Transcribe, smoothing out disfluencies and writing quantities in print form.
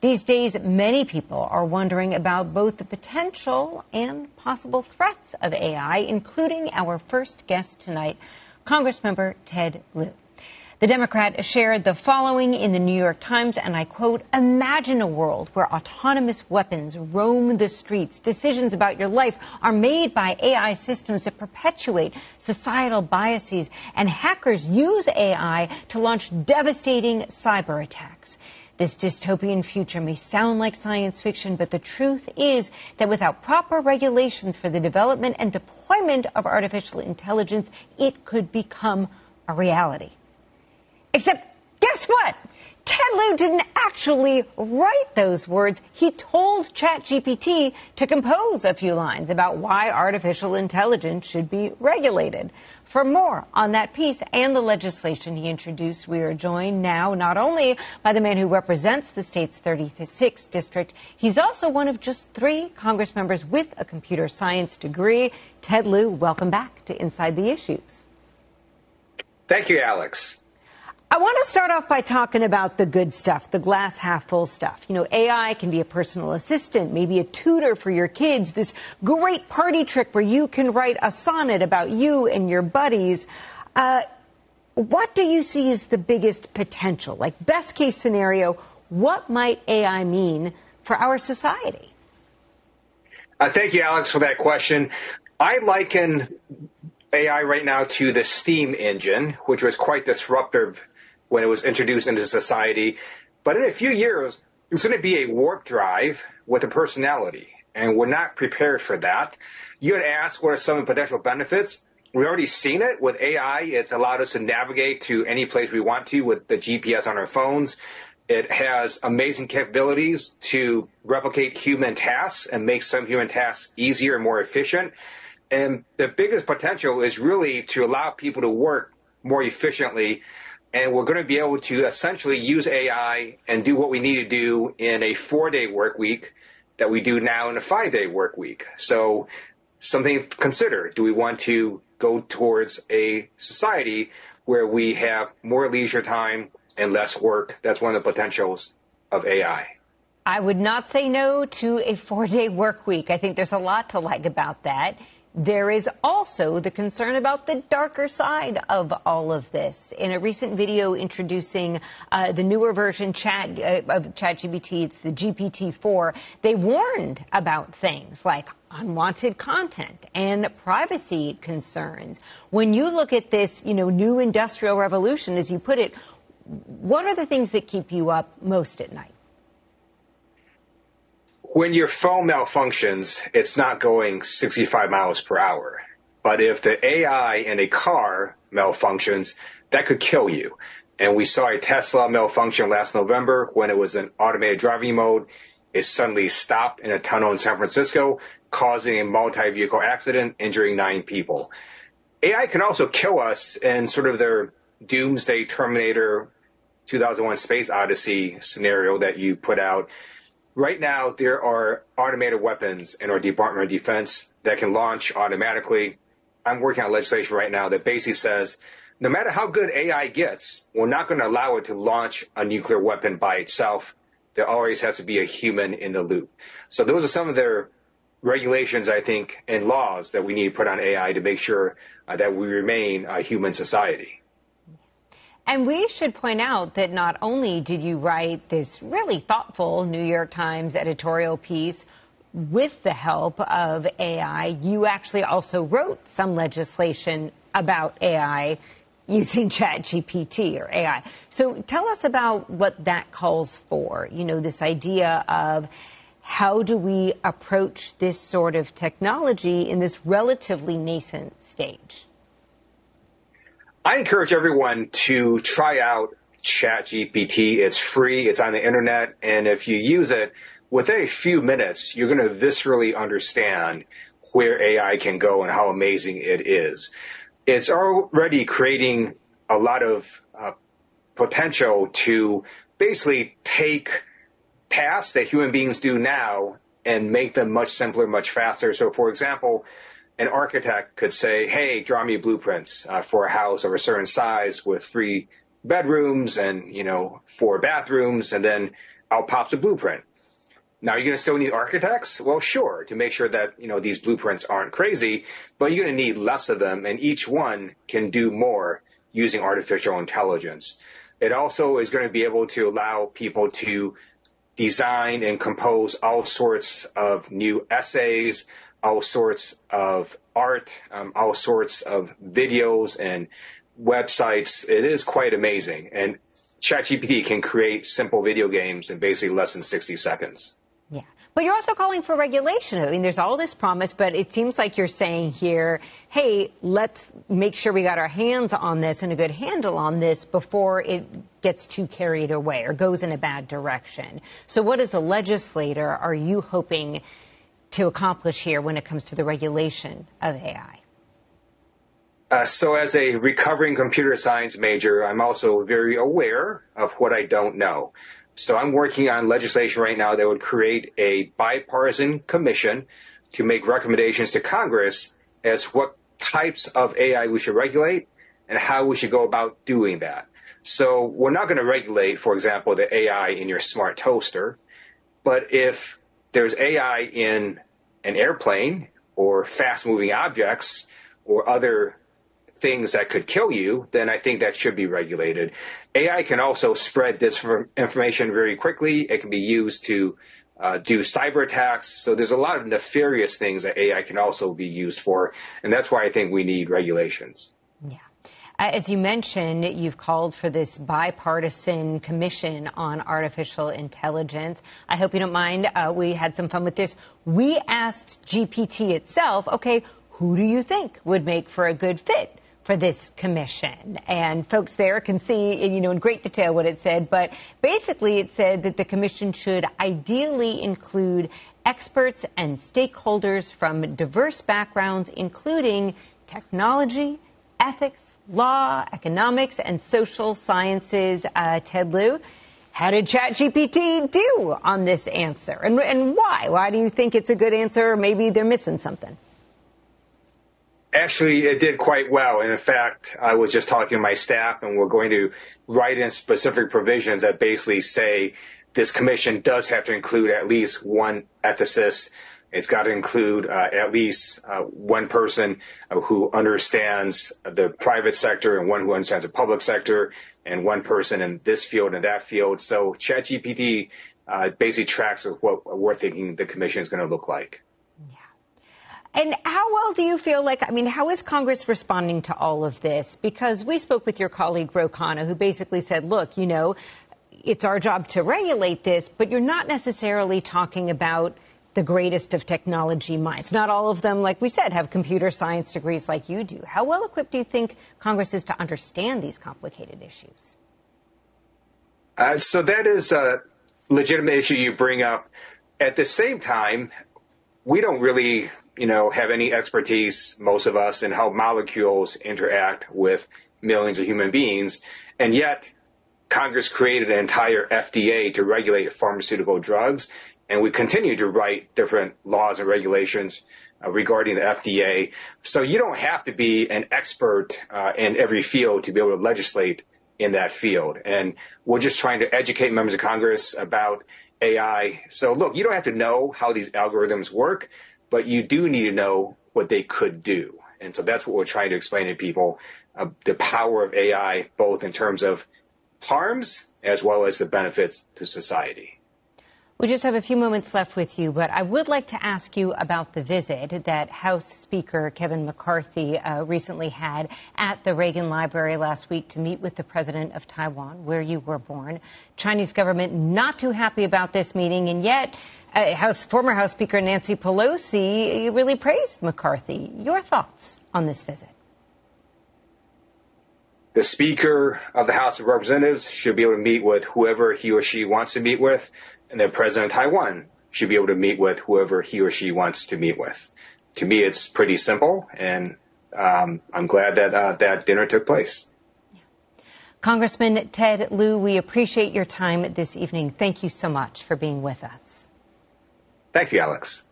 These days, many people are wondering about both the potential and possible threats of AI, including our first guest tonight, Congressmember Ted Lieu. The Democrat shared the following in the New York Times, and I quote, "Imagine a world where autonomous weapons roam the streets. Decisions about your life are made by AI systems that perpetuate societal biases, and hackers use AI to launch devastating cyber attacks. This dystopian future may sound like science fiction, but the truth is that without proper regulations for the development and deployment of artificial intelligence, it could become a reality." Except, guess what? Ted Lieu didn't actually write those words. He told ChatGPT to compose a few lines about why artificial intelligence should be regulated. For more on that piece and the legislation he introduced, we are joined now not only by the man who represents the state's 36th district, he's also one of just 3 Congress members with a computer science degree. Ted Lieu, welcome back to Inside the Issues. Thank you, Alex. I want to start off by talking about the good stuff, the glass half full stuff. You know, AI can be a personal assistant, maybe a tutor for your kids, this great party trick where you can write a sonnet about you and your buddies. What do you see as the biggest potential? Like, best case scenario, what might AI mean for our society? Thank you, Alex, for that question. I liken AI right now to the steam engine, which was quite disruptive when it was introduced into society. But in a few years, it's going to be a warp drive with a personality, and we're not prepared for that. You had asked what are some potential benefits. We've already seen it with AI. It's allowed us to navigate to any place we want to with the GPS on our phones. It has amazing capabilities to replicate human tasks and make some human tasks easier and more efficient. And the biggest potential is really to allow people to work more efficiently. And we're going to be able to essentially use AI and do what we need to do in a 4-day work week that we do now in a 5-day work week. So something to consider. Do we want to go towards a society where we have more leisure time and less work? That's one of the potentials of AI. I would not say no to a 4-day work week. I think there's a lot to like about that. There is also the concern about the darker side of all of this. In a recent video introducing the newer version of ChatGPT, it's the GPT-4, they warned about things like unwanted content and privacy concerns. When you look at this, new industrial revolution, as you put it, what are the things that keep you up most at night? When your phone malfunctions, it's not going 65 miles per hour. But if the AI in a car malfunctions, that could kill you. And we saw a Tesla malfunction last November when it was in automated driving mode. It suddenly stopped in a tunnel in San Francisco, causing a multi-vehicle accident, injuring 9 people. AI can also kill us in sort of their doomsday Terminator 2001 Space Odyssey scenario that you put out. Right now, there are automated weapons in our Department of Defense that can launch automatically. I'm working on legislation right now that basically says no matter how good AI gets, we're not going to allow it to launch a nuclear weapon by itself. There always has to be a human in the loop. So those are some of the regulations, I think, and laws that we need to put on AI to make sure that we remain a human society. And we should point out that not only did you write this really thoughtful New York Times editorial piece with the help of AI, you actually also wrote some legislation about AI using ChatGPT or AI. So tell us about what that calls for, this idea of how do we approach this sort of technology in this relatively nascent stage? I encourage everyone to try out ChatGPT. It's free. It's on the internet. And if you use it, within a few minutes, you're going to viscerally understand where AI can go and how amazing it is. It's already creating a lot of potential to basically take tasks that human beings do now and make them much simpler, much faster. So, for example, an architect could say, hey, draw me blueprints for a house of a certain size with 3 bedrooms and, 4 bathrooms. And then out pops a blueprint. Now, you're going to still need architects? Well, sure, to make sure that, these blueprints aren't crazy, but you're going to need less of them, and each one can do more using artificial intelligence. It also is going to be able to allow people to design and compose all sorts of new essays, all sorts of art, all sorts of videos and websites. It is quite amazing. And ChatGPT can create simple video games in basically less than 60 seconds. Yeah. But you're also calling for regulation. I mean, there's all this promise, but it seems like you're saying here, hey, let's make sure we got our hands on this and a good handle on this before it gets too carried away or goes in a bad direction. So what as a legislator are you hoping to accomplish here when it comes to the regulation of AI? So as a recovering computer science major, I'm also very aware of what I don't know. So I'm working on legislation right now that would create a bipartisan commission to make recommendations to Congress as what types of AI we should regulate and how we should go about doing that. So we're not going to regulate, for example, the AI in your smart toaster, but if there's AI in an airplane or fast-moving objects or other things that could kill you, then I think that should be regulated. AI can also spread disinformation very quickly. It can be used to do cyber attacks. So there's a lot of nefarious things that AI can also be used for, and that's why I think we need regulations. Yeah. As you mentioned, you've called for this bipartisan commission on artificial intelligence. I hope you don't mind. We had some fun with this. We asked GPT itself, okay, who do you think would make for a good fit for this commission? And folks there can see, in great detail what it said. But basically, it said that the commission should ideally include experts and stakeholders from diverse backgrounds, including technology, ethics, law, economics, and social sciences. Ted Lieu, how did ChatGPT do on this answer? And why? Why do you think it's a good answer? Or maybe they're missing something? Actually, it did quite well. And in fact, I was just talking to my staff, and we're going to write in specific provisions that basically say this commission does have to include at least one ethicist. It's got to include at least one person who understands the private sector and one who understands the public sector and one person in this field and that field. So ChatGPT basically tracks with what we're thinking the commission is going to look like. And how well do you feel like, how is Congress responding to all of this? Because we spoke with your colleague, Ro Khanna, who basically said, look, it's our job to regulate this, but you're not necessarily talking about the greatest of technology minds. Not all of them, like we said, have computer science degrees like you do. How well equipped do you think Congress is to understand these complicated issues? So that is a legitimate issue you bring up. At the same time, we don't really have any expertise, most of us, in how molecules interact with millions of human beings. And yet, Congress created an entire FDA to regulate pharmaceutical drugs. And we continue to write different laws and regulations regarding the FDA. So you don't have to be an expert in every field to be able to legislate in that field. And we're just trying to educate members of Congress about AI. So look, you don't have to know how these algorithms work, but you do need to know what they could do. And so that's what we're trying to explain to people, the power of AI, both in terms of harms as well as the benefits to society. We just have a few moments left with you, but I would like to ask you about the visit that House Speaker Kevin McCarthy recently had at the Reagan Library last week to meet with the president of Taiwan, where you were born. Chinese government not too happy about this meeting, and yet former House Speaker Nancy Pelosi really praised McCarthy. Your thoughts on this visit? The Speaker of the House of Representatives should be able to meet with whoever he or she wants to meet with, and the President of Taiwan should be able to meet with whoever he or she wants to meet with. To me, it's pretty simple, and I'm glad that that dinner took place. Congressman Ted Lieu, we appreciate your time this evening. Thank you so much for being with us. Thank you, Alex.